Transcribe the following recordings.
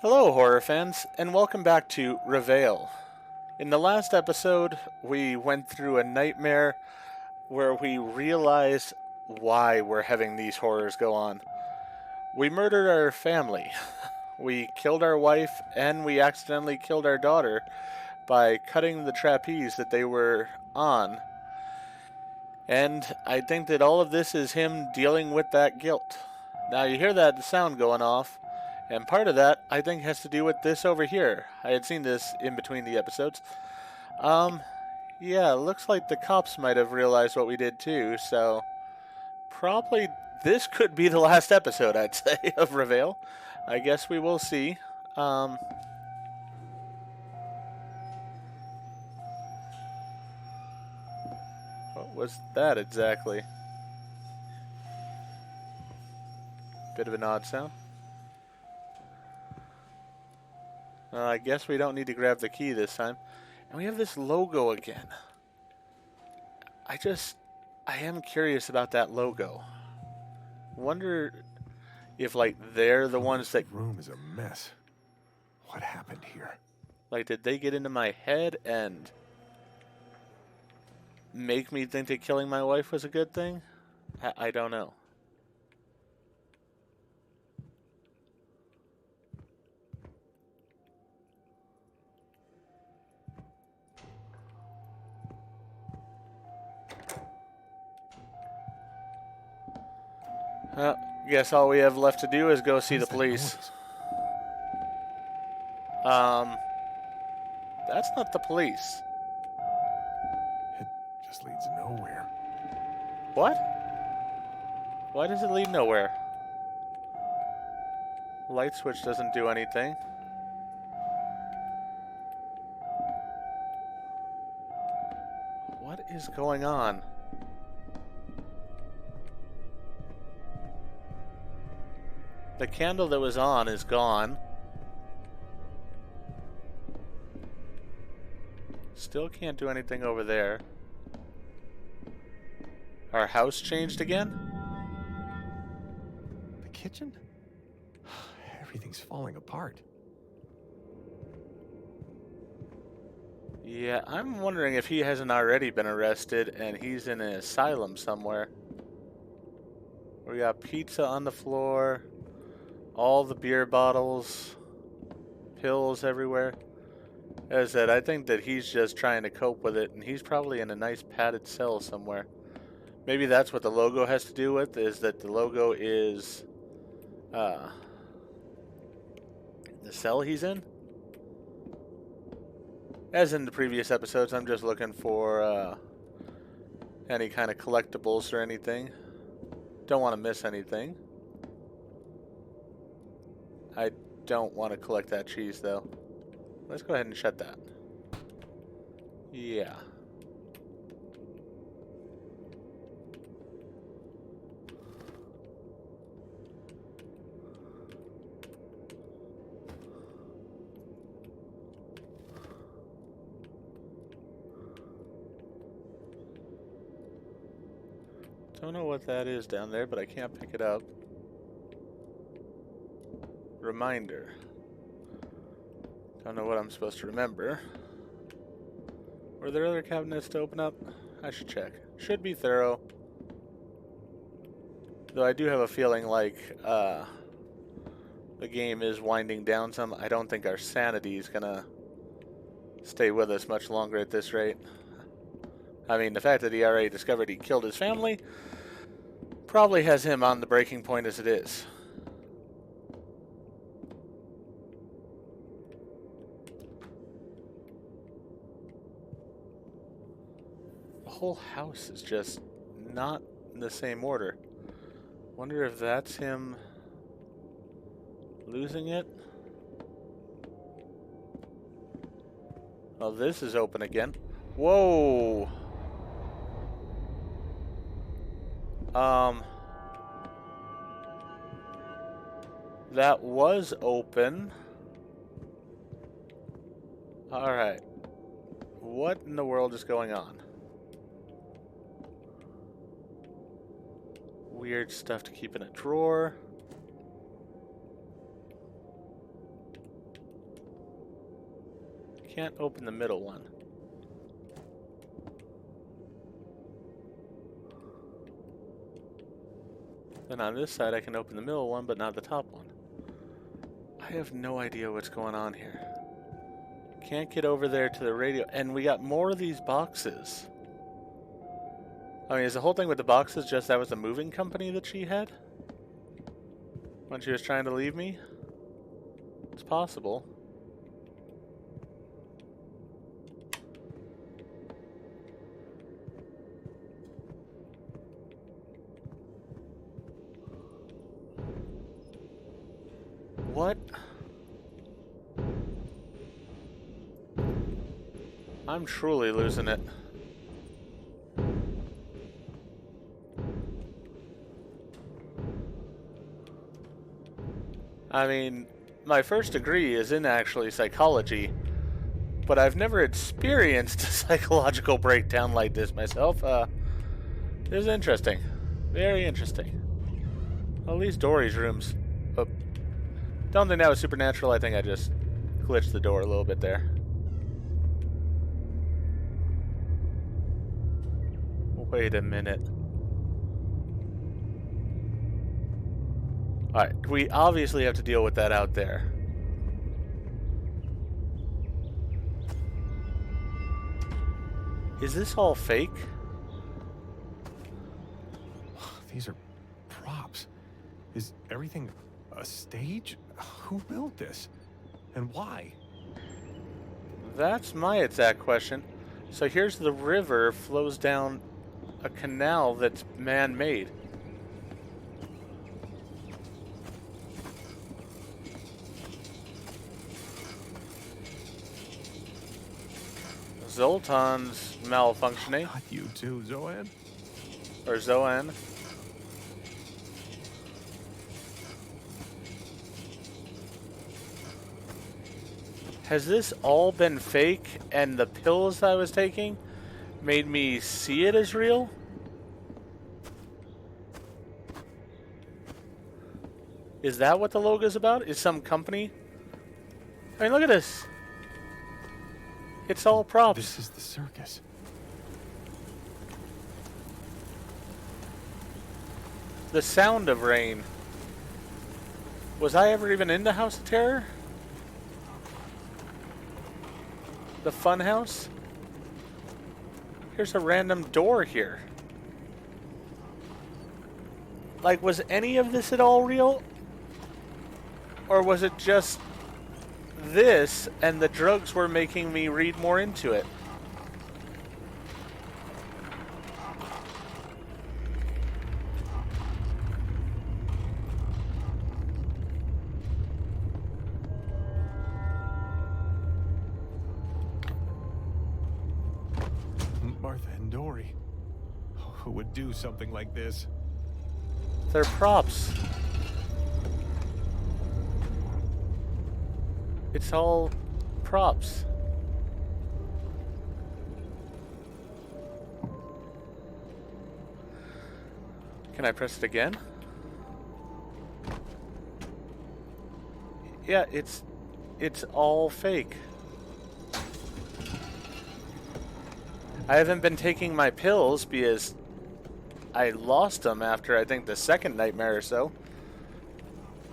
Hello, horror fans, and welcome back to Reveil. In the last episode, we went through a nightmare where we realized why we're having these horrors go on. We murdered our family, we killed our wife, and we accidentally killed our daughter by cutting the trapeze that they were on. And I think that all of this is him dealing with that guilt. Now, you hear that sound going off. And part of that, I think, has to do with this over here. I had seen this in between the episodes. Um, yeah, looks like the cops might have realized what we did too, so probably this could be the last episode, I'd say, of Reveil. I guess we will see. Um, what was that exactly? Bit of an odd sound. I guess we don't need to grab the key this time. And we have this logo again. I am curious about that logo. Wonder if, like, they're the ones that... The room is a mess. What happened here? Like, did they get into my head and make me think that killing my wife was a good thing? I don't know. Guess all we have left to do is go see the police. That's not the police. It just leads nowhere. What? Why does it lead nowhere? Light switch doesn't do anything. What is going on? The candle that was on is gone. Still can't do anything over there. Our house changed again? The kitchen? Everything's falling apart. Yeah, I'm wondering if he hasn't already been arrested and he's in an asylum somewhere. We got pizza on the floor, all the beer bottles, pills everywhere. As I said, I think that he's just trying to cope with it, and he's probably in a nice padded cell somewhere. Maybe that's what the logo has to do with, is that the logo is the cell he's in? As in the previous episodes, I'm just looking for any kind of collectibles or anything. Don't want to miss anything. I don't want to collect that cheese, though. Let's go ahead and shut that. Yeah. Don't know what that is down there, but I can't pick it up. Reminder. Don't know what I'm supposed to remember. Were there other cabinets to open up? I should check. Should be thorough. Though I do have a feeling like the game is winding down some. I don't think our sanity is gonna stay with us much longer at this rate. I mean, the fact that he already discovered he killed his family probably has him on the breaking point as it is. The whole house is just not in the same order. Wonder if that's him losing it? Oh, this is open again. Whoa! That was open. Alright. What in the world is going on? Weird stuff to keep in a drawer. Can't open the middle one. Then on this side I can open the middle one, but not the top one. I have no idea what's going on here. Can't get over there to the radio. And we got more of these boxes. I mean, is the whole thing with the boxes just that was a moving company that she had? When she was trying to leave me? It's possible. What? I'm truly losing it. I mean, my first degree is in actually psychology, but I've never experienced a psychological breakdown like this myself. This is interesting. Very interesting. Well, at least Dory's rooms. But don't think that was supernatural. I think I just glitched the door a little bit there. Wait a minute. Alright, we obviously have to deal with that out there. Is this all fake? These are props. Is everything a stage? Who built this? And why? That's my exact question. So here's the river flows down a canal that's man-made. Zoltan's malfunctioning. Not you too, Zoan. Or Zoan. Has this all been fake and the pills I was taking made me see it as real? Is that what the logo is about? Is some company? I mean, look at this. It's all props. This is the circus. The sound of rain. Was I ever even in the House of Terror? The fun house? Here's a random door here. Like, was any of this at all real? Or was it just this and the drugs were making me read more into it? Martha and Dory. Who would do something like this? They're props. It's all props. Can I press it again? Yeah, it's all fake. I haven't been taking my pills because I lost them after I think the second nightmare or so.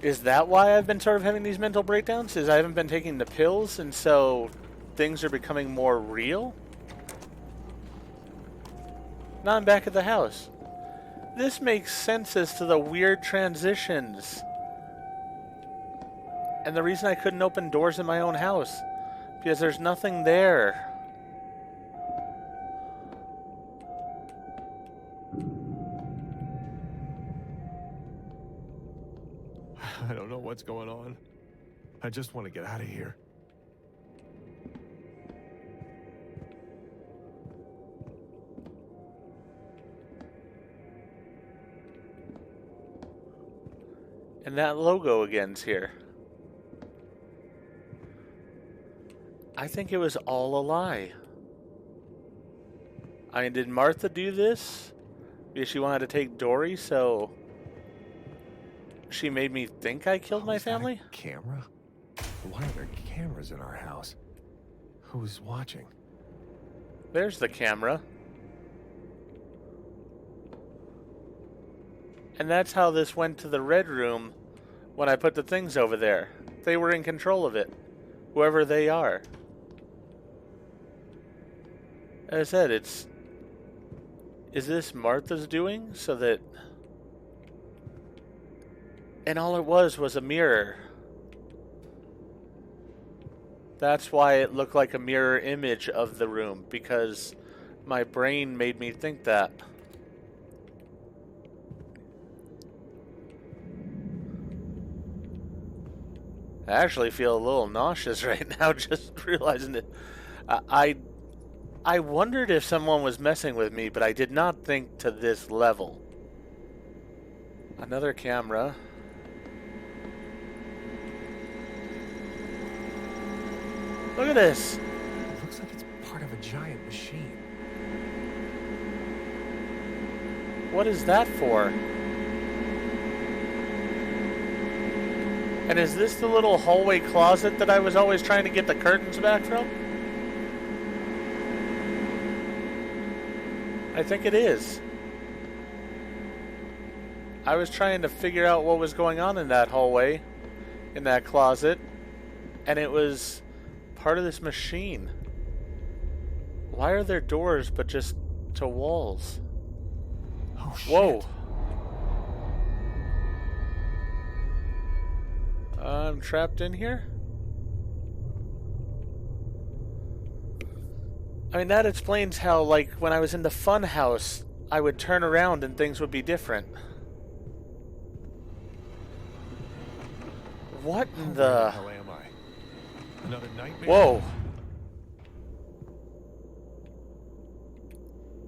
Is that why I've been sort of having these mental breakdowns? Is I haven't been taking the pills and so things are becoming more real? Now I'm back at the house. This makes sense as to the weird transitions. And the reason I couldn't open doors in my own house. Because there's nothing there. I don't know what's going on. I just want to get out of here. And that logo again's here. I think it was all a lie. I mean, did Martha do this? Because she wanted to take Dory, so she made me think I killed my Is that a family? camera? Why are there cameras in our house? Who's watching? There's the camera. And that's how this went to the red room when I put the things over there. They were in control of it. Whoever they are. As I said, it's... Is this Martha's doing? So that... And all it was a mirror. That's why it looked like a mirror image of the room. Because my brain made me think that. I actually feel a little nauseous right now just realizing it. I wondered if someone was messing with me, but I did not think to this level. Another camera. Look at this. It looks like it's part of a giant machine. What is that for? And is this the little hallway closet that I was always trying to get the curtains back from? I think it is. I was trying to figure out what was going on in that hallway, in that closet, and it was part of this machine. Why are there doors but just to walls? Oh, shit. Whoa. I'm trapped in here? I mean, that explains how, like, when I was in the fun house, I would turn around and things would be different. What in Where the... hell am I? Another nightmare? Whoa.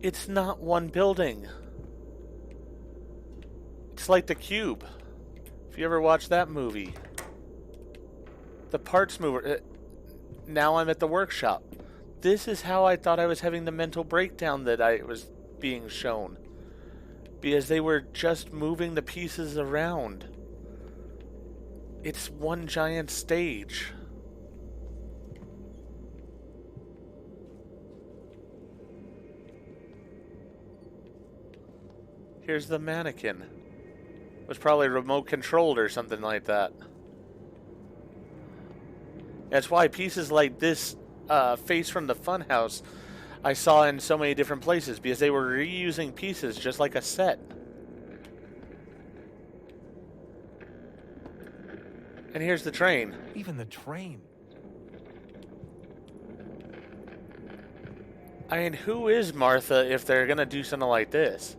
It's not one building. It's like the Cube. If you ever watched that movie. The parts mover. Now I'm at the workshop. This is how I thought I was having the mental breakdown that I was being shown. Because they were just moving the pieces around. It's one giant stage. Here's the mannequin. It was probably remote controlled or something like that. That's why pieces like this face from the funhouse I saw in so many different places, because they were reusing pieces just like a set. And here's the train. Even the train. I mean, who is Martha if they're gonna do something like this?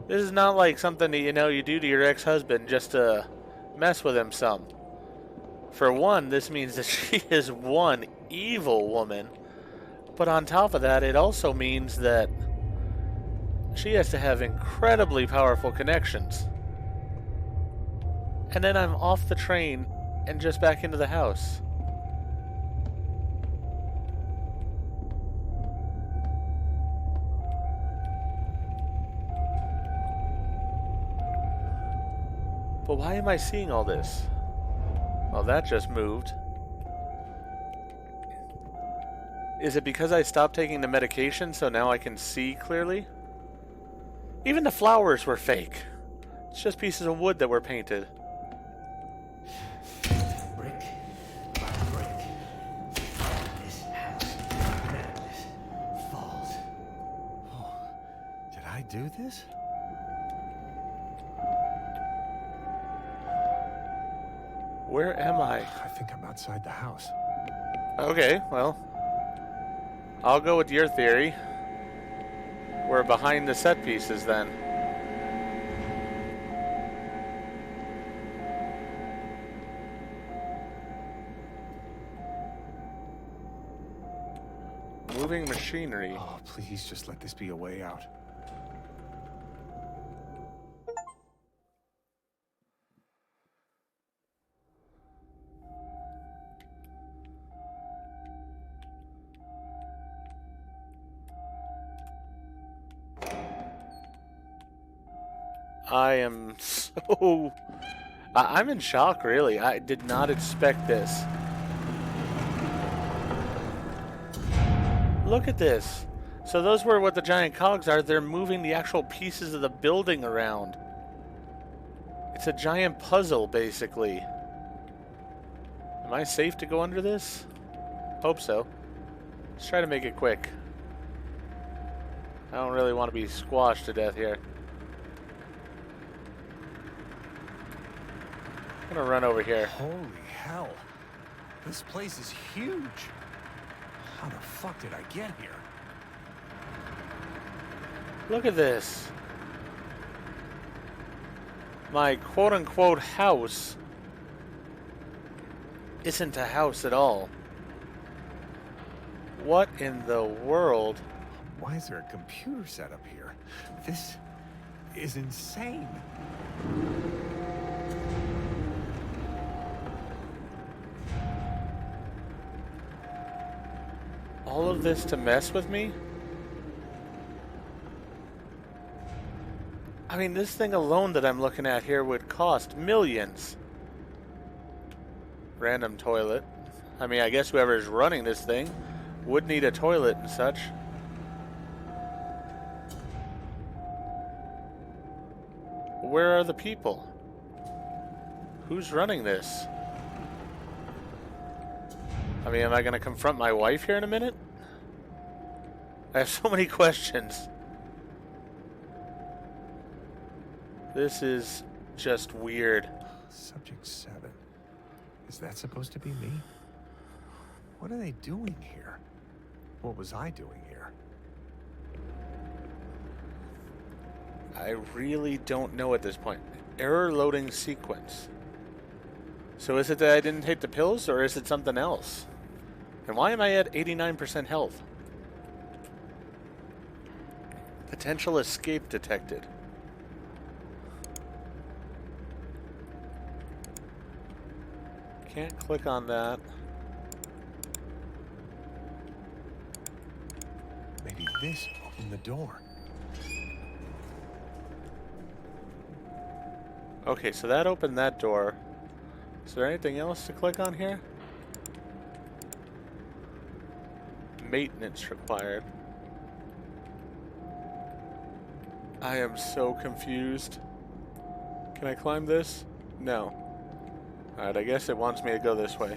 This is not like something that, you do to your ex-husband just to mess with him some. For one, this means that she is one evil woman. But on top of that, it also means that she has to have incredibly powerful connections. And then I'm off the train and just back into the house. But why am I seeing all this? Well, that just moved. Is it because I stopped taking the medication so now I can see clearly? Even the flowers were fake. It's just pieces of wood that were painted. Brick by brick, this house of madness falls. Oh, did I do this? Where am I? I think I'm outside the house. Okay, well, I'll go with your theory. We're behind the set pieces then. Moving machinery. Oh, please just let this be a way out. I am so... I'm in shock, really. I did not expect this. Look at this. So those were what the giant cogs are. They're moving the actual pieces of the building around. It's a giant puzzle, basically. Am I safe to go under this? Hope so. Let's try to make it quick. I don't really want to be squashed to death here. I'm gonna run over here. Holy hell. This place is huge. How the fuck did I get here? Look at this. My quote-unquote house isn't a house at all. What in the world? Why is there a computer set up here? This is insane. All of this to mess with me? I mean, this thing alone that I'm looking at here would cost millions. Random toilet. I mean, I guess whoever is running this thing would need a toilet and such. Where are the people? Who's running this? I mean, am I going to confront my wife here in a minute? I have so many questions. This is just weird. Subject 7. Is that supposed to be me? What are they doing here? What was I doing here? I really don't know at this point. Error loading sequence. So is it that I didn't take the pills, or is it something else? And why am I at 89% health? Potential escape detected. Can't click on that. Maybe this opened the door. Okay, so that opened that door. Is there anything else to click on here? Maintenance required. I am so confused. Can I climb this? No. Alright, I guess it wants me to go this way.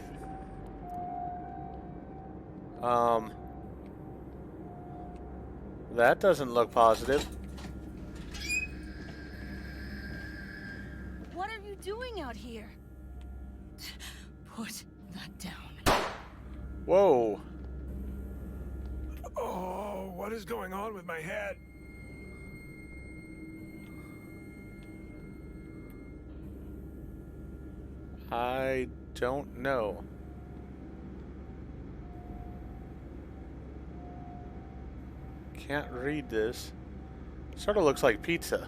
That doesn't look positive. What are you doing out here? Put that down. Whoa. Oh, what is going on with my head? I don't know. Can't read this. Sort of looks like pizza.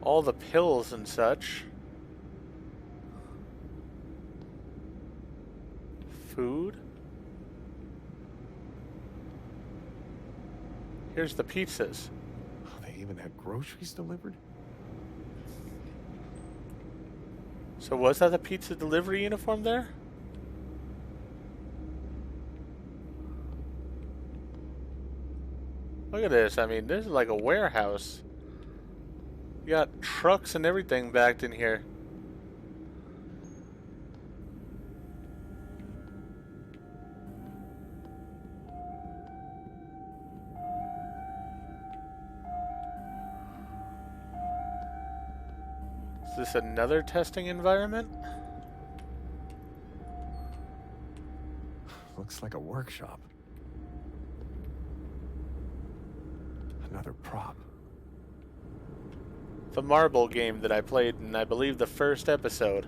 All the pills and such. Food. Here's the pizzas. Oh, they even had groceries delivered? So was that the pizza delivery uniform there? Look at this. I mean, this is like a warehouse. You got trucks and everything backed in here. Is this another testing environment? Looks like a workshop. Another prop. The marble game that I played in, I believe, the first episode.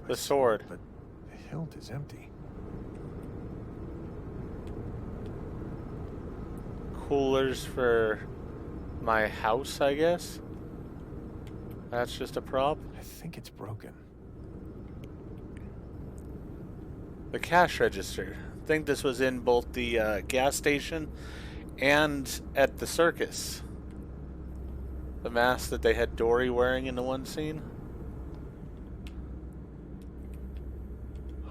The sword. But the hilt is empty. Coolers for my house, I guess. That's just a prop. I think it's broken. The cash register. I think this was in both the gas station and at the circus. The mask that they had Dory wearing in the one scene.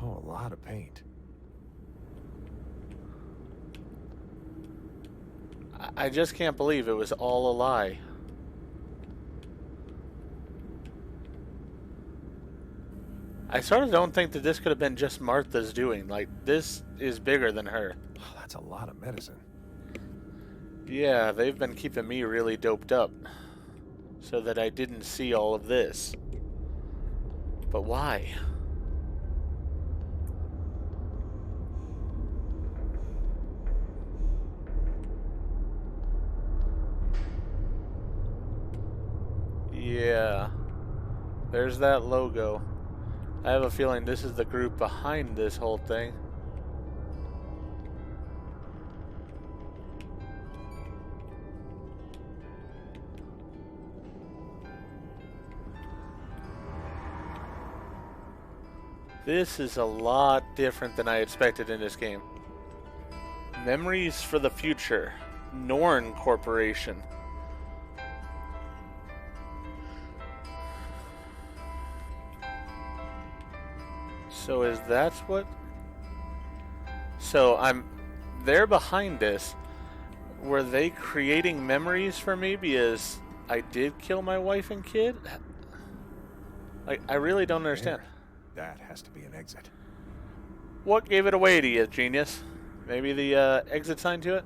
Oh, lot of paint. I just can't believe it was all a lie. I sort of don't think that this could have been just Martha's doing. Like, this is bigger than her. Oh, that's a lot of medicine. Yeah, they've been keeping me really doped up so that I didn't see all of this. But why? Yeah, there's that logo. I have a feeling this is the group behind this whole thing. This is a lot different than I expected in this game. Memories for the Future. Norn Corporation. So is that what? So they're behind this. Were they creating memories for me because I did kill my wife and kid? Like, I really don't understand. There. That has to be an exit. What gave it away to you, genius? Maybe the exit sign to it?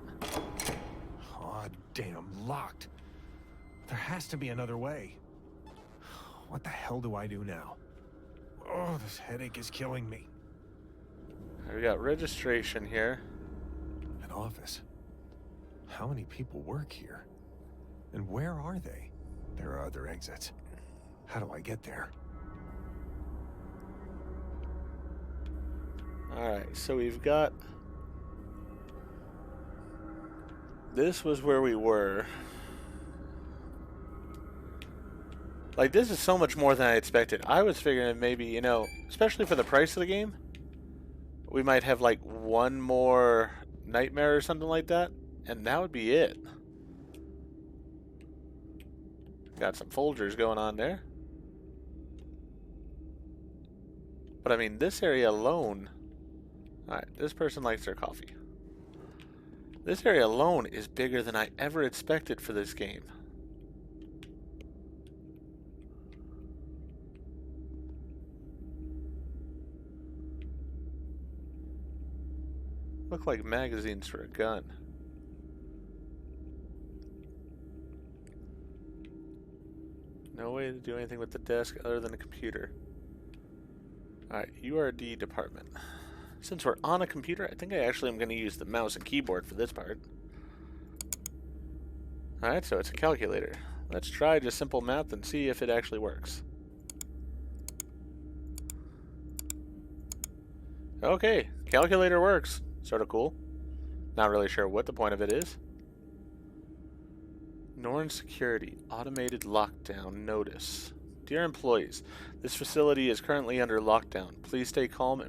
Oh, damn, locked. There has to be another way. What the hell do I do now? Oh, this headache is killing me. We got registration here. An office. How many people work here? And where are they? There are other exits. How do I get there? Alright, so we've got... This was where we were. Like, this is so much more than I expected. I was figuring maybe, you know, especially for the price of the game, we might have, like, one more nightmare or something like that, and that would be it. Got some Folgers going on there. But, I mean, this area alone... Alright, this person likes their coffee. This area alone is bigger than I ever expected for this game. Look like magazines for a gun. No way to do anything with the desk other than a computer. Alright, URD department. Since we're on a computer, I think I actually am going to use the mouse and keyboard for this part. Alright, so it's a calculator. Let's try just simple math and see if it actually works. Okay, calculator works. Sort of cool. Not really sure what the point of it is. Norn Security Automated Lockdown Notice. Dear employees, this facility is currently under lockdown. Please stay calm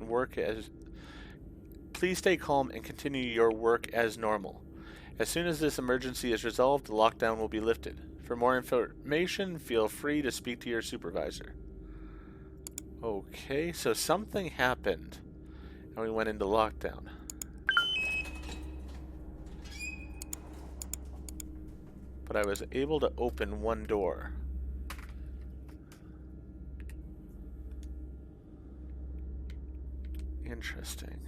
and continue your work as normal. As soon as this emergency is resolved, the lockdown will be lifted. For more information, feel free to speak to your supervisor. Okay, so something happened and we went into lockdown. But I was able to open one door. Interesting.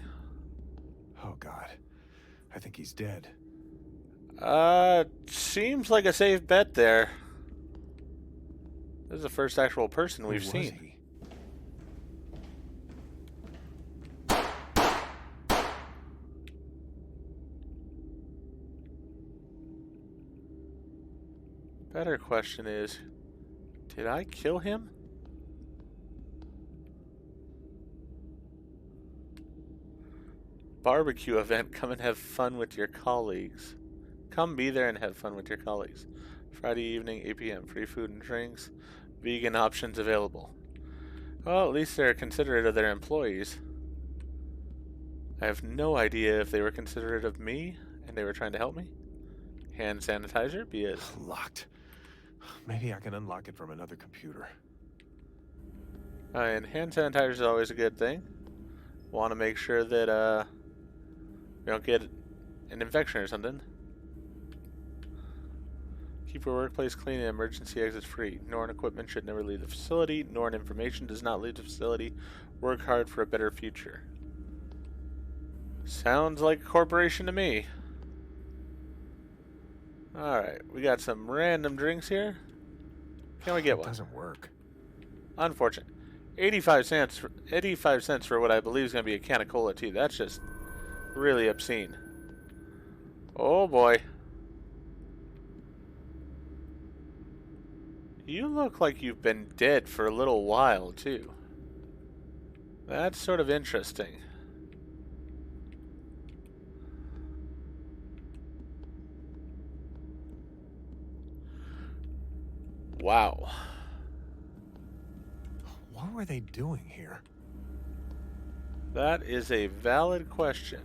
Oh, God. I think he's dead. Seems like a safe bet there. This is the first actual person we've seen. He? Better question is, did I kill him? Barbecue event, come and have fun with your colleagues. Come be there and have fun with your colleagues. Friday evening, 8 p.m. Free food and drinks. Vegan options available. Well, at least they're considerate of their employees. I have no idea if they were considerate of me and they were trying to help me. Hand sanitizer, be it. Locked. Maybe I can unlock it from another computer. And hand sanitizer is always a good thing. Want to make sure that we don't get an infection or something. Keep your workplace clean and emergency exits free. Norn equipment should never leave the facility. Norn information does not leave the facility. Work hard for a better future. Sounds like a corporation to me. Alright, we got some random drinks here. Can we get It one? doesn't work. Unfortunate. 85 cents for what I believe is going to be a can of cola tea. That's just really obscene. Oh boy. You look like you've been dead for a little while, too. That's sort of interesting. Wow. What were they doing here? That is a valid question.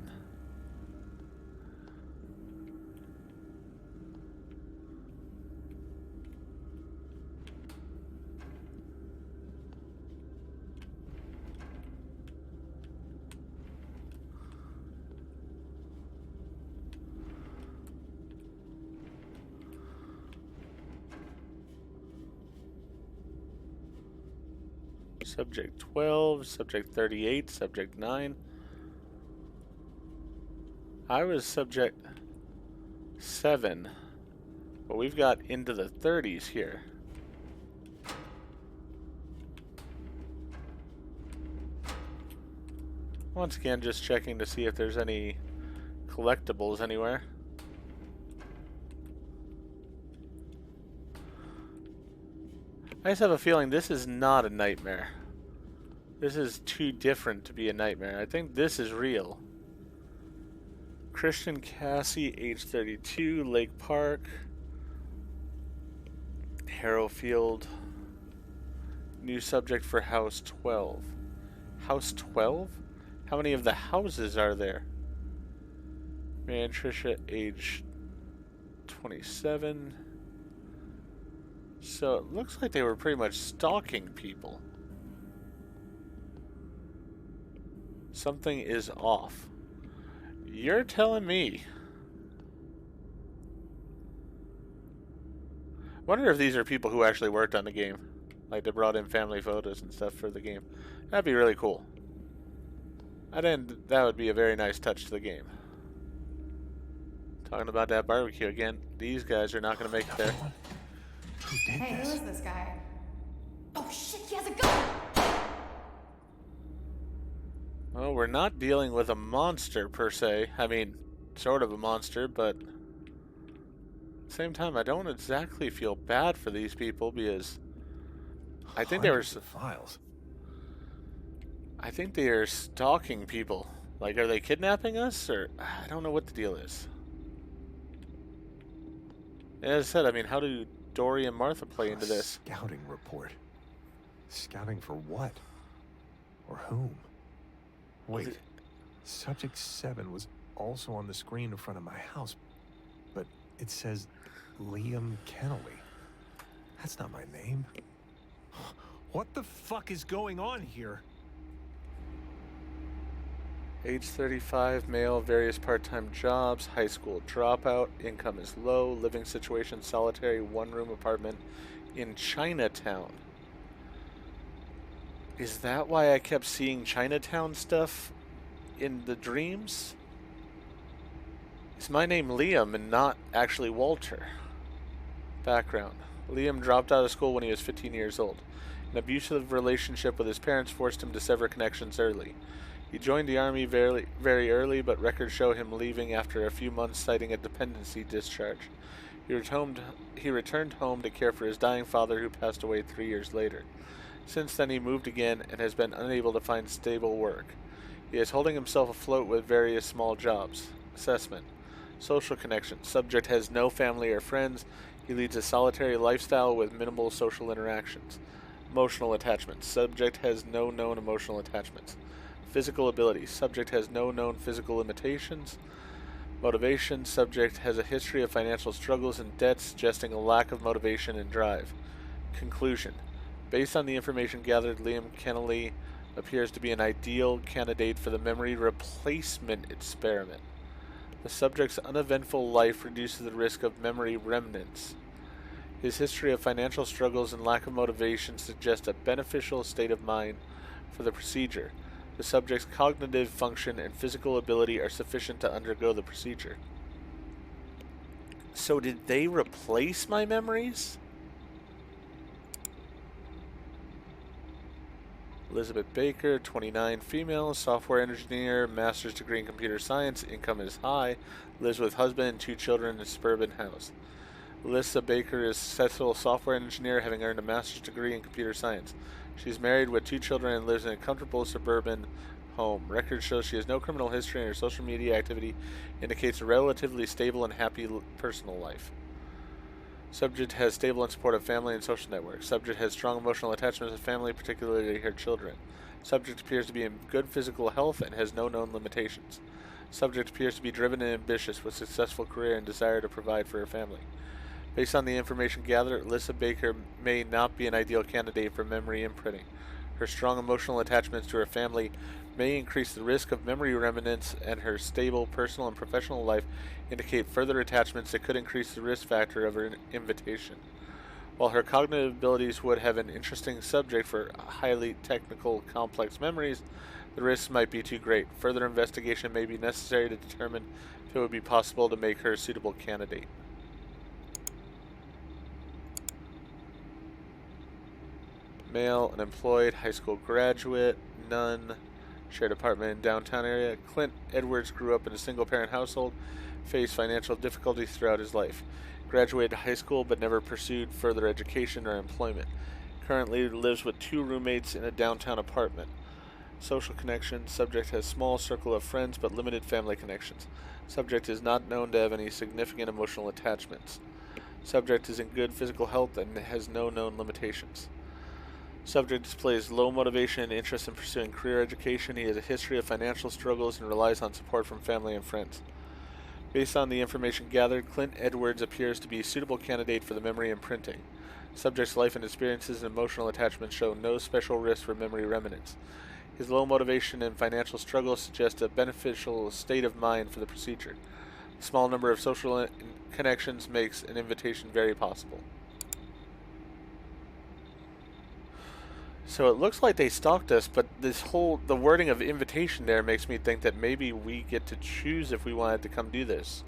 Subject 12, Subject 38, Subject 9. I was Subject 7, but we've got into the 30s here. Once again, just checking to see if there's any collectibles anywhere. I just have a feeling this is not a nightmare. This is too different to be a nightmare. I think this is real. Christian Cassie, age 32, Lake Park, Harrowfield. New subject for House 12. House 12? How many of the houses are there? Man, Trisha, age 27. So it looks like they were pretty much stalking people. Something is off. You're telling me. I wonder if these are people who actually worked on the game. Like they brought in family photos and stuff for the game. That'd be really cool. That would be a very nice touch to the game. Talking about that barbecue again. These guys are not going to make it there. Who did Hey, this? who is this guy? Oh shit, he has a gun! Well, we're not dealing with a monster per se. I mean, sort of a monster, but at the same time, I don't exactly feel bad for these people because I think Hundreds of files. I think they are stalking people. Like, are they kidnapping us, or I don't know what the deal is. As I said, I mean, how do Dory and Martha play into this? Scouting report. Scouting for what? Or whom? Wait, Subject 7 was also on the screen in front of my house, but it says Liam Kennelly. That's not my name. What the fuck is going on here? Age 35, male, various part-time jobs, high school dropout, income is low, living situation solitary, one-room apartment in Chinatown. Is that why I kept seeing Chinatown stuff in the dreams? Is my name Liam and not actually Walter? Background. Liam dropped out of school when he was 15 years old. An abusive relationship with his parents forced him to sever connections early. He joined the army very, very early, but records show him leaving after a few months, citing a dependency discharge. He returned home to care for his dying father, who passed away 3 years later. Since then, he moved again and has been unable to find stable work. He is holding himself afloat with various small jobs. Assessment. Social connections. Subject has no family or friends. He leads a solitary lifestyle with minimal social interactions. Emotional attachments. Subject has no known emotional attachments. Physical abilities. Subject has no known physical limitations. Motivation. Subject has a history of financial struggles and debts, suggesting a lack of motivation and drive. Conclusion. Based on the information gathered, Liam Kennelly appears to be an ideal candidate for the memory replacement experiment. The subject's uneventful life reduces the risk of memory remnants. His history of financial struggles and lack of motivation suggest a beneficial state of mind for the procedure. The subject's cognitive function and physical ability are sufficient to undergo the procedure. So did they replace my memories? Elizabeth Baker, 29, female, software engineer, master's degree in computer science, income is high, lives with husband and 2 children in a suburban house. Alyssa Baker is a successful software engineer, having earned a master's degree in computer science. She's married with 2 children and lives in a comfortable suburban home. Records show she has no criminal history, and her social media activity indicates a relatively stable and happy personal life. Subject has stable and supportive family and social networks. Subject has strong emotional attachments to family, particularly her children. Subject appears to be in good physical health and has no known limitations. Subject appears to be driven and ambitious with successful career and desire to provide for her family. Based on the information gathered, Alyssa Baker may not be an ideal candidate for memory imprinting. Her strong emotional attachments to her family may increase the risk of memory remnants, and her stable personal and professional life indicate further attachments that could increase the risk factor of her invitation. While her cognitive abilities would have an interesting subject for highly technical, complex memories, the risks might be too great. Further investigation may be necessary to determine if it would be possible to make her a suitable candidate. Male, unemployed, high school graduate, none, shared apartment in downtown area. Clint Edwards grew up in a single-parent household, faced financial difficulties throughout his life. Graduated high school but never pursued further education or employment. Currently lives with 2 roommates in a downtown apartment. Social connections. Subject has small circle of friends but limited family connections. Subject is not known to have any significant emotional attachments. Subject is in good physical health and has no known limitations. Subject displays low motivation and interest in pursuing career education. He has a history of financial struggles and relies on support from family and friends. Based on the information gathered, Clint Edwards appears to be a suitable candidate for the memory imprinting. Subject's life and experiences and emotional attachments show no special risk for memory remnants. His low motivation and financial struggles suggest a beneficial state of mind for the procedure. A small number of social connections makes an invitation very possible. So it looks like they stalked us, but the wording of invitation there makes me think that maybe we get to choose if we wanted to come do this.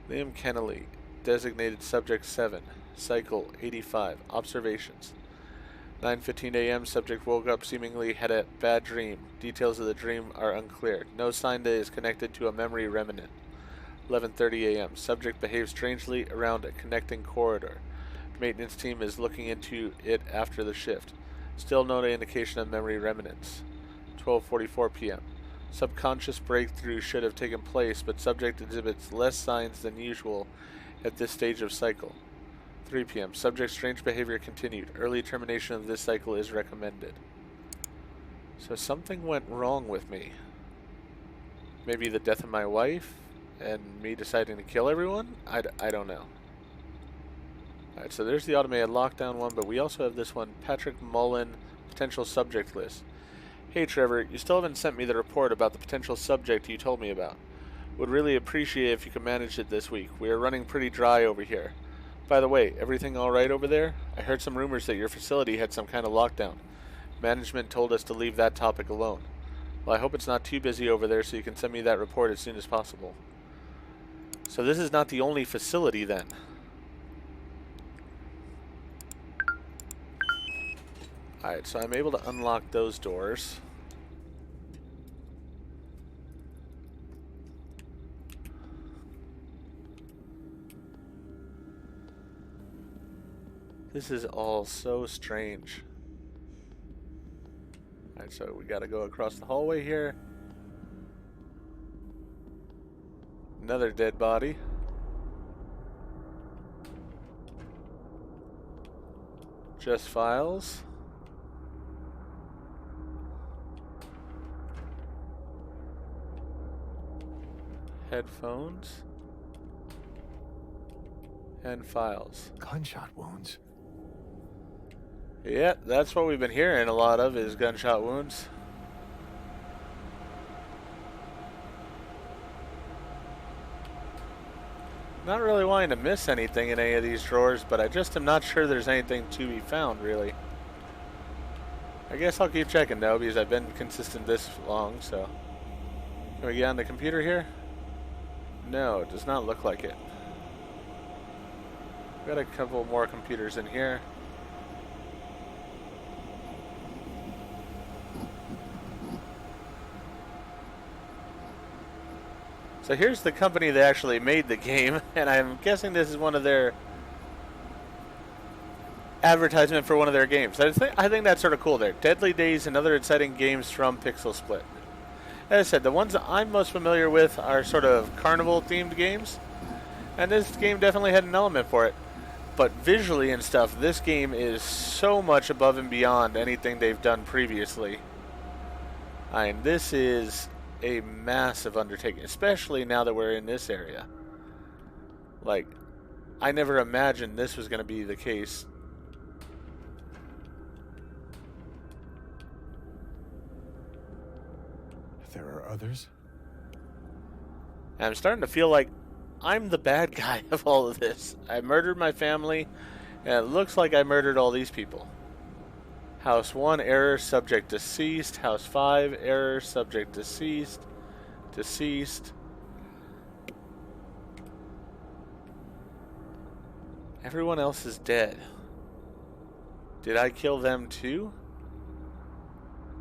Liam Kennelly, designated subject 7, cycle 85, observations. 9:15 a.m. Subject woke up, seemingly had a bad dream. Details of the dream are unclear. No sign that it is connected to a memory remnant. 11:30 a.m. Subject behaves strangely around a connecting corridor. Maintenance team is looking into it after the shift. Still no indication of memory remnants. 12:44 p.m. Subconscious breakthrough should have taken place, but subject exhibits less signs than usual at this stage of cycle. 3 p.m. Subject's strange behavior continued. Early termination of this cycle is recommended. So something went wrong with me. Maybe the death of my wife and me deciding to kill everyone? I don't know. Alright, so there's the automated lockdown one, but we also have this one, Patrick Mullen, potential subject list. Hey Trevor, you still haven't sent me the report about the potential subject you told me about. Would really appreciate if you could manage it this week. We are running pretty dry over here. By the way, everything alright over there? I heard some rumors that your facility had some kind of lockdown. Management told us to leave that topic alone. Well, I hope it's not too busy over there so you can send me that report as soon as possible. So this is not the only facility then. Alright, so I'm able to unlock those doors. This is all so strange. Alright, so we gotta go across the hallway here. Another dead body. Just files. Headphones. And files. Gunshot wounds. Yeah, that's what we've been hearing a lot of is gunshot wounds. Not really wanting to miss anything in any of these drawers, but I just am not sure there's anything to be found, really. I guess I'll keep checking, though, because I've been consistent this long, so... Can we get on the computer here? No, it does not look like it. Got a couple more computers in here. So here's the company that actually made the game, and I'm guessing this is one of their advertisement for one of their games. I think that's sort of cool there. Deadly Days and other exciting games from Pixel Split. As I said, the ones that I'm most familiar with are sort of carnival-themed games, and this game definitely had an element for it. But visually and stuff, this game is so much above and beyond anything they've done previously. I mean, this is a massive undertaking, especially now that we're in this area. Like, I never imagined this was going to be the case. There are others? And I'm starting to feel like I'm the bad guy of all of this. I murdered my family, and it looks like I murdered all these people. House 1, error, subject deceased. House 5, error, subject deceased. Deceased. Everyone else is dead. Did I kill them too?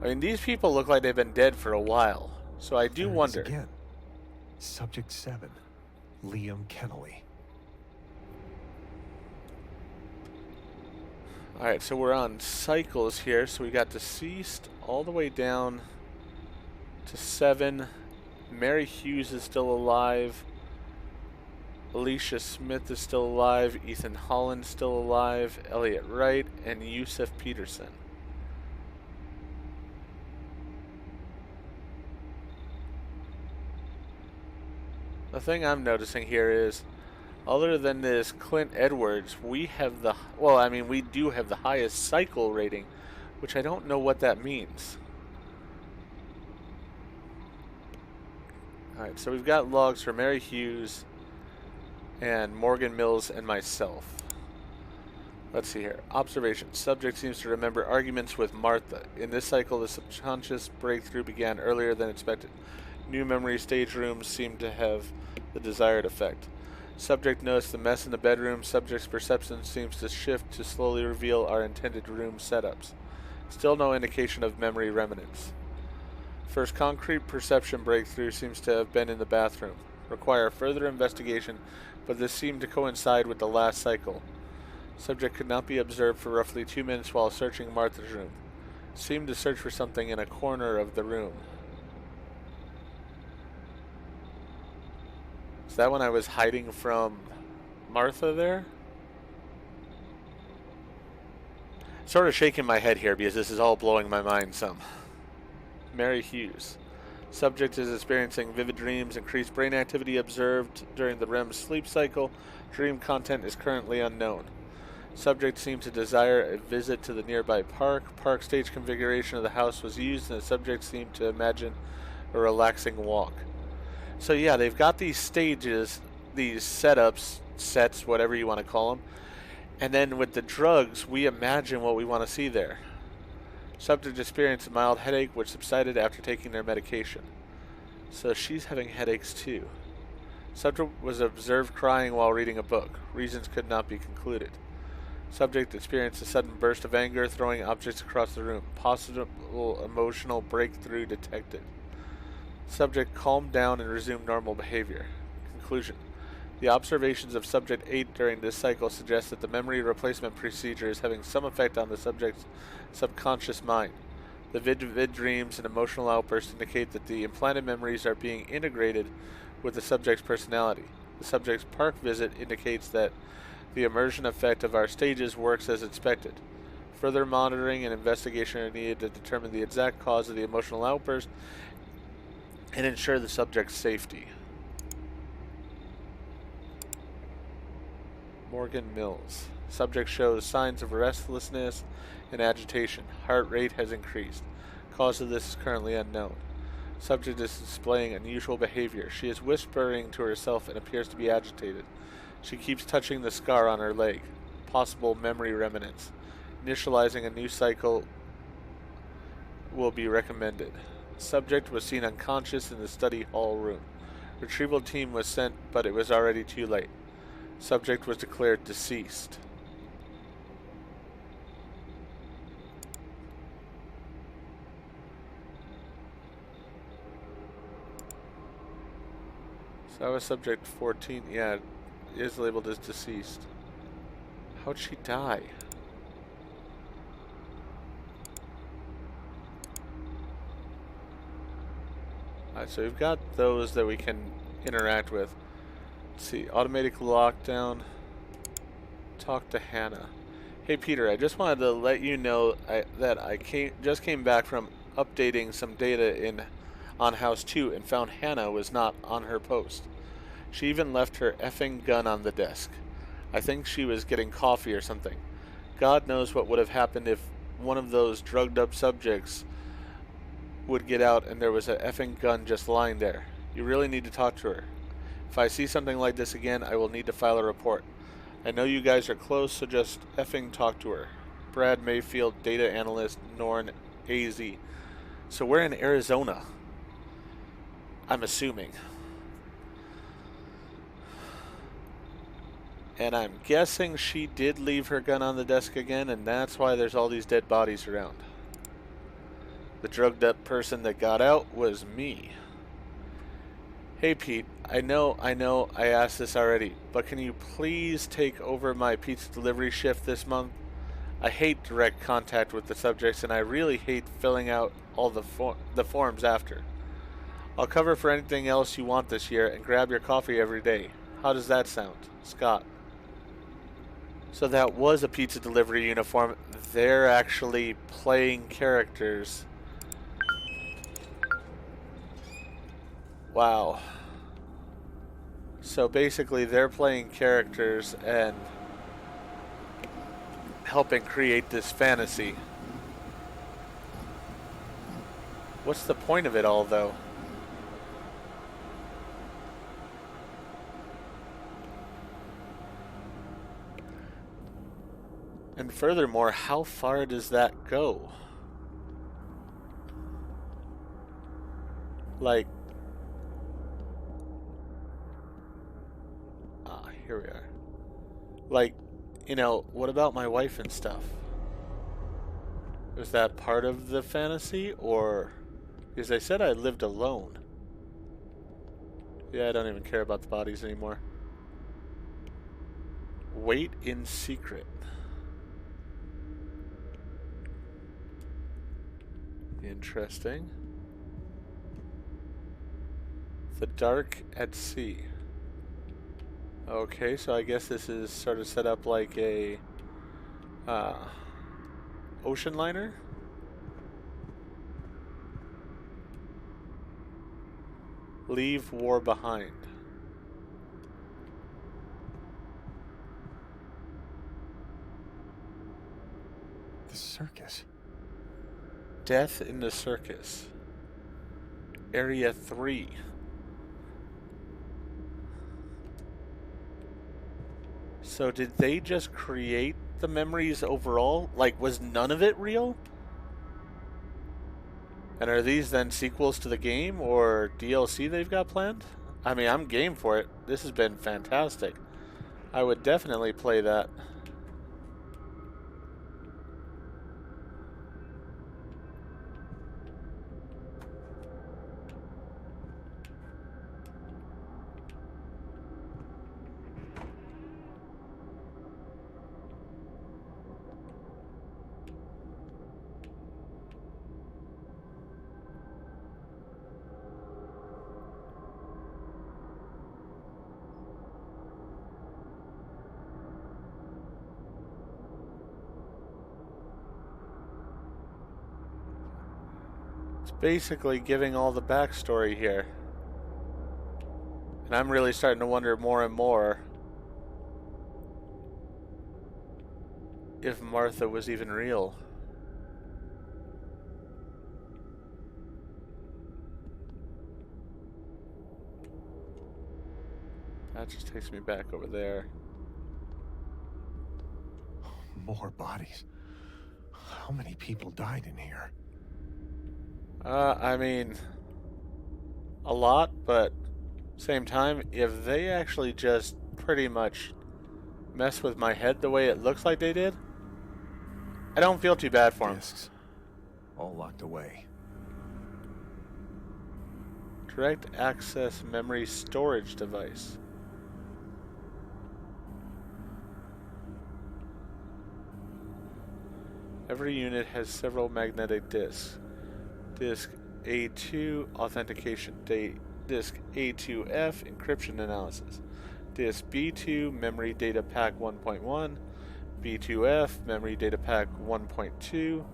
I mean, these people look like they've been dead for a while. So I do wonder. Again. Subject 7, Liam Kennelly. Alright, so we're on cycles here. So we got deceased all the way down to 7. Mary Hughes is still alive. Alicia Smith is still alive. Ethan Holland still alive. Elliot Wright and Yusuf Peterson. The thing I'm noticing here is, other than this Clint Edwards, we have the, well, I mean, we do have the highest cycle rating, which I don't know what that means. Alright, so we've got logs for Mary Hughes and Morgan Mills and myself. Let's see here. Observation. Subject seems to remember arguments with Martha. In this cycle, the subconscious breakthrough began earlier than expected. New memory stage rooms seem to have the desired effect. Subject noticed the mess in the bedroom. Subject's perception seems to shift to slowly reveal our intended room setups. Still no indication of memory remnants. First concrete perception breakthrough seems to have been in the bathroom. Require further investigation, but this seemed to coincide with the last cycle. Subject could not be observed for roughly 2 minutes while searching Martha's room. Seemed to search for something in a corner of the room. Is that when I was hiding from Martha there? Sort of shaking my head here because this is all blowing my mind some. Mary Hughes. Subject is experiencing vivid dreams, increased brain activity observed during the REM sleep cycle. Dream content is currently unknown. Subject seemed to desire a visit to the nearby park. Park stage configuration of the house was used, and the subject seemed to imagine a relaxing walk. So yeah, they've got these stages, these setups, sets, whatever you want to call them. And then with the drugs, we imagine what we want to see there. Subject experienced a mild headache, which subsided after taking their medication. So she's having headaches too. Subject was observed crying while reading a book. Reasons could not be concluded. Subject experienced a sudden burst of anger, throwing objects across the room. Possible emotional breakthrough detected. Subject calmed down and resumed normal behavior. Conclusion. The observations of Subject 8 during this cycle suggest that the memory replacement procedure is having some effect on the subject's subconscious mind. The vivid dreams and emotional outbursts indicate that the implanted memories are being integrated with the subject's personality. The subject's park visit indicates that the immersion effect of our stages works as expected. Further monitoring and investigation are needed to determine the exact cause of the emotional outburst and ensure the subject's safety. Morgan Mills. Subject shows signs of restlessness and agitation. Heart rate has increased. Cause of this is currently unknown. Subject is displaying unusual behavior. She is whispering to herself and appears to be agitated. She keeps touching the scar on her leg. Possible memory remnants. Initializing a new cycle will be recommended. Subject was seen unconscious in the study hall room. Retrieval team was sent, but it was already too late. Subject was declared deceased. So that was subject 14. Yeah, it is labeled as deceased. How'd she die? Alright, so we've got those that we can interact with. Let's see, automatic lockdown. Talk to Hannah. Hey Peter, I just wanted to let you know that I just came back from updating some data on House 2 and found Hannah was not on her post. She even left her effing gun on the desk. I think she was getting coffee or something. God knows what would have happened if one of those drugged up subjects would get out and there was an effing gun just lying there. You really need to talk to her. If I see something like this again, I will need to file a report. I know you guys are close, so just effing talk to her. Brad Mayfield, data analyst, Norn, AZ. So we're in Arizona. I'm assuming. And I'm guessing she did leave her gun on the desk again, and that's why there's all these dead bodies around. The drugged up person that got out was me. Hey Pete, I know I asked this already, but can you please take over my pizza delivery shift this month? I hate direct contact with the subjects, and I really hate filling out all the forms after. I'll cover for anything else you want this year and grab your coffee every day. How does that sound? Scott. So that was a pizza delivery uniform. They're actually playing characters. Wow. So basically they're playing characters and helping create this fantasy. What's the point of it all, though? And furthermore, how far does that go? Like... here we are. Like, you know, what about my wife and stuff? Was that part of the fantasy, or... Because they said I lived alone. Yeah, I don't even care about the bodies anymore. Wait in secret. Interesting. The dark at sea. Okay, so I guess this is sort of set up like a ocean liner. Leave war behind. The circus. Death in the circus. Area 3. So did they just create the memories overall? Like, was none of it real? And are these then sequels to the game or DLC they've got planned? I mean, I'm game for it. This has been fantastic. I would definitely play that. Basically giving all the backstory here. And I'm really starting to wonder more and more if Martha was even real. That just takes me back over there. More bodies. How many people died in here? I mean, a lot, but same time, if they actually just pretty much mess with my head the way it looks like they did, I don't feel too bad for them. Discs. All locked away. Direct access memory storage device. Every unit has several magnetic disks. Disk A2 authentication. Disk A2F encryption analysis. Disk B2 memory data pack 1.1. B2F memory data pack 1.2.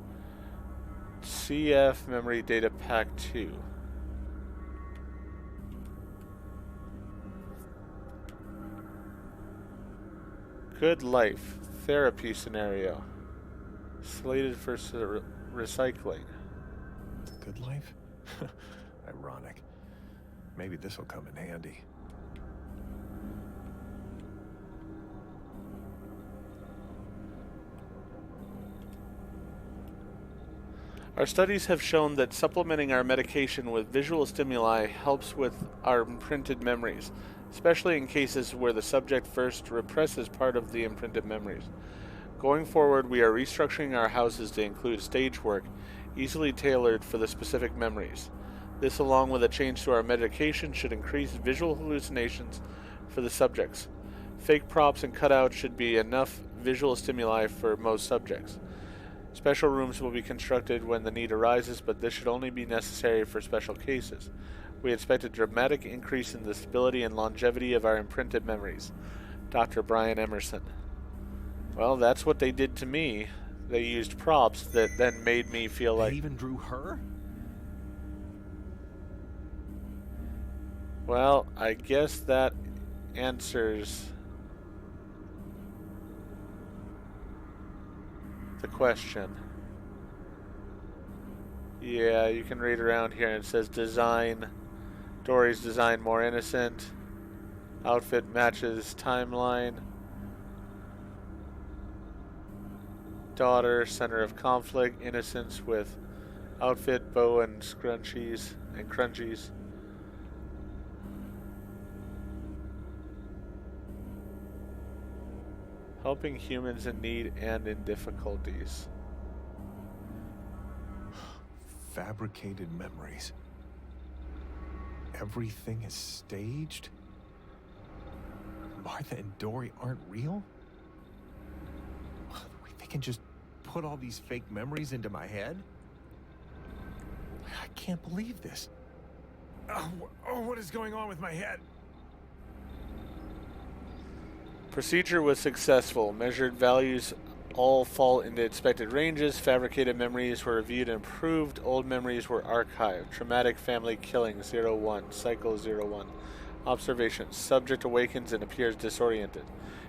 CF memory data pack 2. Good life therapy scenario. Slated for recycling. Good life? Ironic. Maybe this will come in handy. Our studies have shown that supplementing our medication with visual stimuli helps with our imprinted memories, especially in cases where the subject first represses part of the imprinted memories. Going forward, we are restructuring our houses to include stage work, easily tailored for the specific memories. This, along with a change to our medication, should increase visual hallucinations for the subjects. Fake props and cutouts should be enough visual stimuli for most subjects. Special rooms will be constructed when the need arises, but this should only be necessary for special cases. We expect a dramatic increase in the stability and longevity of our imprinted memories. Dr. Brian Emerson. Well, that's what they did to me. They used props that then made me feel like... They even drew her? Well, I guess that answers the question. Yeah, you can read around here and it says design. Dory's design more innocent. Outfit matches timeline. Daughter, center of conflict, innocence with outfit, bow and scrunchies and crunchies. Helping humans in need and in difficulties. Fabricated memories. Everything is staged? Martha and Dory aren't real? They can just put all these fake memories into my head? I can't believe this. What is going on with my head? Procedure was successful. Measured values all fall into expected ranges. Fabricated memories were reviewed and improved. Old memories were archived. Traumatic family killing 01. Cycle 01. Observation. Subject awakens and appears disoriented.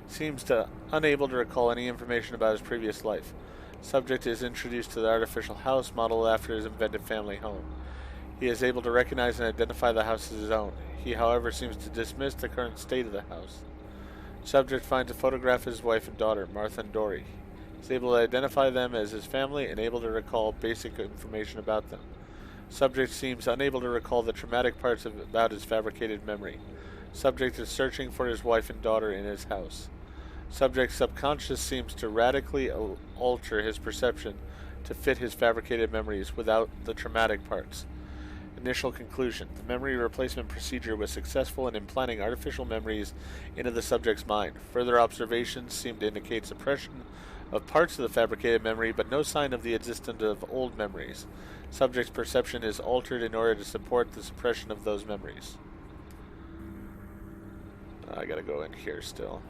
Seems unable to recall any information about his previous life. Subject is introduced to the artificial house modeled after his invented family home. He is able to recognize and identify the house as his own. He, however, seems to dismiss the current state of the house. Subject finds a photograph of his wife and daughter, Martha and Dory. He is able to identify them as his family and able to recall basic information about them. Subject seems unable to recall the traumatic parts about his fabricated memory. Subject is searching for his wife and daughter in his house. Subject's subconscious seems to radically alter his perception to fit his fabricated memories without the traumatic parts. Initial conclusion. The memory replacement procedure was successful in implanting artificial memories into the subject's mind. Further observations seem to indicate suppression of parts of the fabricated memory, but no sign of the existence of old memories. Subject's perception is altered in order to support the suppression of those memories. I gotta go in here still.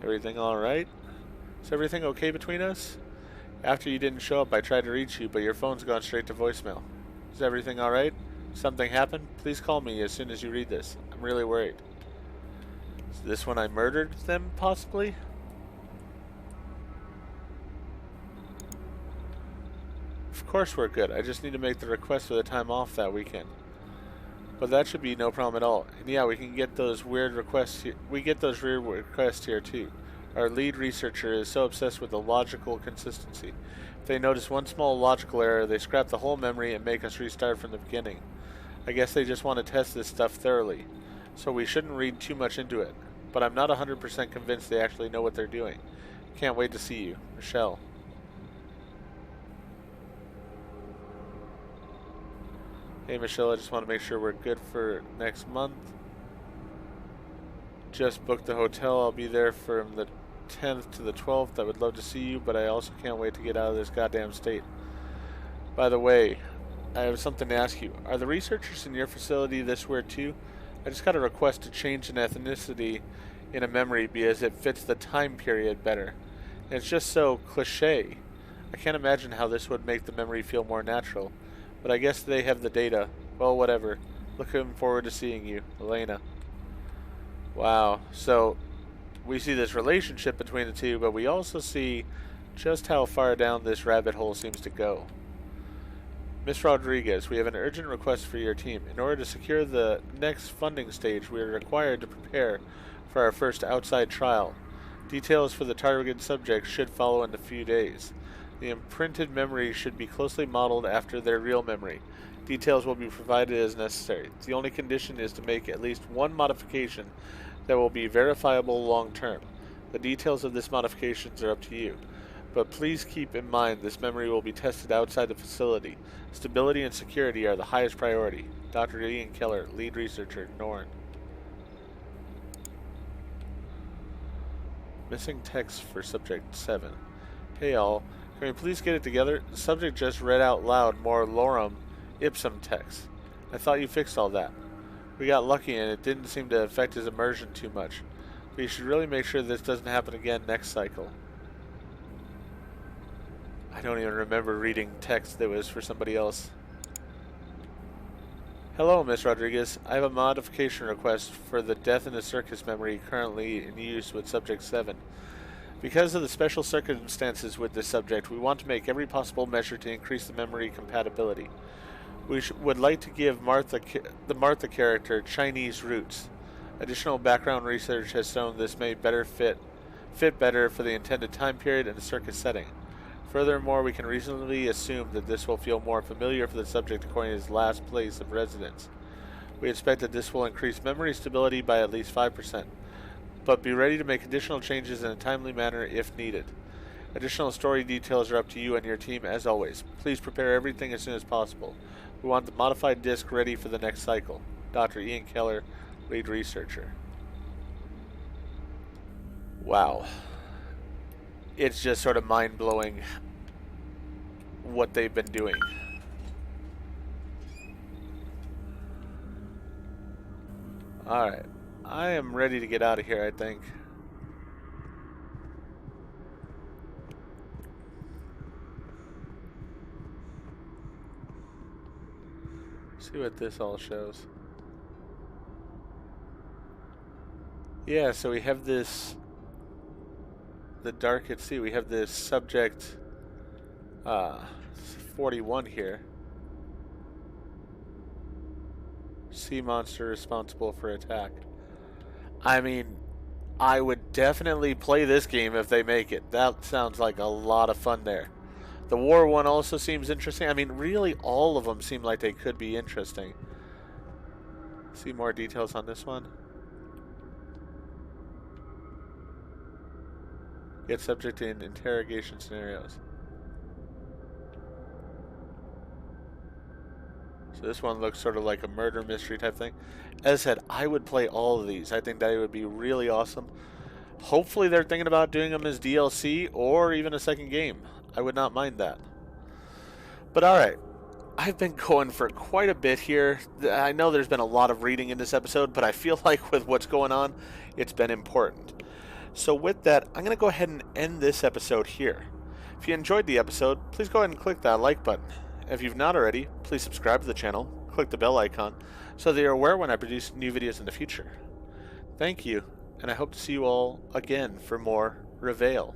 Everything alright? Is everything okay between us? After you didn't show up, I tried to reach you, but your phone's gone straight to voicemail. Is everything alright? Something happened? Please call me as soon as you read this. I'm really worried. Is this when I murdered them, possibly? Of course we're good. I just need to make the request for the time off that weekend. But that should be no problem at all. And yeah, we can get those weird requests here. We get those weird requests here too. Our lead researcher is so obsessed with the logical consistency. If they notice one small logical error, they scrap the whole memory and make us restart from the beginning. I guess they just want to test this stuff thoroughly, so we shouldn't read too much into it. But I'm not 100% convinced they actually know what they're doing. Can't wait to see you. Michelle. Hey Michelle, I just want to make sure we're good for next month. Just booked the hotel. I'll be there from the 10th to the 12th. I would love to see you, but I also can't wait to get out of this goddamn state. By the way, I have something to ask you. Are the researchers in your facility this weird too? I just got a request to change an ethnicity in a memory because it fits the time period better. And it's just so cliche. I can't imagine how this would make the memory feel more natural. But I guess they have the data. Well, whatever. Looking forward to seeing you, Elena. Wow. So, we see this relationship between the two, but we also see just how far down this rabbit hole seems to go. Miss Rodriguez, we have an urgent request for your team. In order to secure the next funding stage, we are required to prepare for our first outside trial. Details for the targeted subject should follow in a few days. The imprinted memory should be closely modeled after their real memory. Details will be provided as necessary. The only condition is to make at least one modification that will be verifiable long term. The details of this modifications are up to you. But please keep in mind this memory will be tested outside the facility. Stability and security are the highest priority. Dr. Ian Keller, lead researcher, Norn. Missing text for subject 7. Hey all. Can we please get it together? The subject just read out loud more lorem ipsum text. I thought you fixed all that. We got lucky and it didn't seem to affect his immersion too much. But you should really make sure this doesn't happen again next cycle. I don't even remember reading text that was for somebody else. Hello, Miss Rodriguez. I have a modification request for the Death in a Circus memory currently in use with Subject 7. Because of the special circumstances with this subject, we want to make every possible measure to increase the memory compatibility. We would like to give the Martha character Chinese roots. Additional background research has shown this may better fit better for the intended time period and the circus setting. Furthermore, we can reasonably assume that this will feel more familiar for the subject according to his last place of residence. We expect that this will increase memory stability by at least 5%. But be ready to make additional changes in a timely manner if needed. Additional story details are up to you and your team as always. Please prepare everything as soon as possible. We want the modified disc ready for the next cycle. Dr. Ian Keller, lead researcher. Wow. It's just sort of mind-blowing what they've been doing. Alright. I am ready to get out of here, I think. See what this all shows. Yeah, so we have this... The Dark at Sea. We have this subject 41 here. Sea monster responsible for attack. I mean, I would definitely play this game if they make it. That sounds like a lot of fun there. The war one also seems interesting. I mean, really all of them seem like they could be interesting. See more details on this one? Get subject in interrogation scenarios. So this one looks sort of like a murder mystery type thing. As I said, I would play all of these. I think that would be really awesome. Hopefully they're thinking about doing them as DLC or even a second game. I would not mind that. But alright. I've been going for quite a bit here. I know there's been a lot of reading in this episode, but I feel like with what's going on, it's been important. So with that, I'm going to go ahead and end this episode here. If you enjoyed the episode, please go ahead and click that like button. If you've not already, please subscribe to the channel, click the bell icon, so that you're aware when I produce new videos in the future. Thank you, and I hope to see you all again for more Reveil.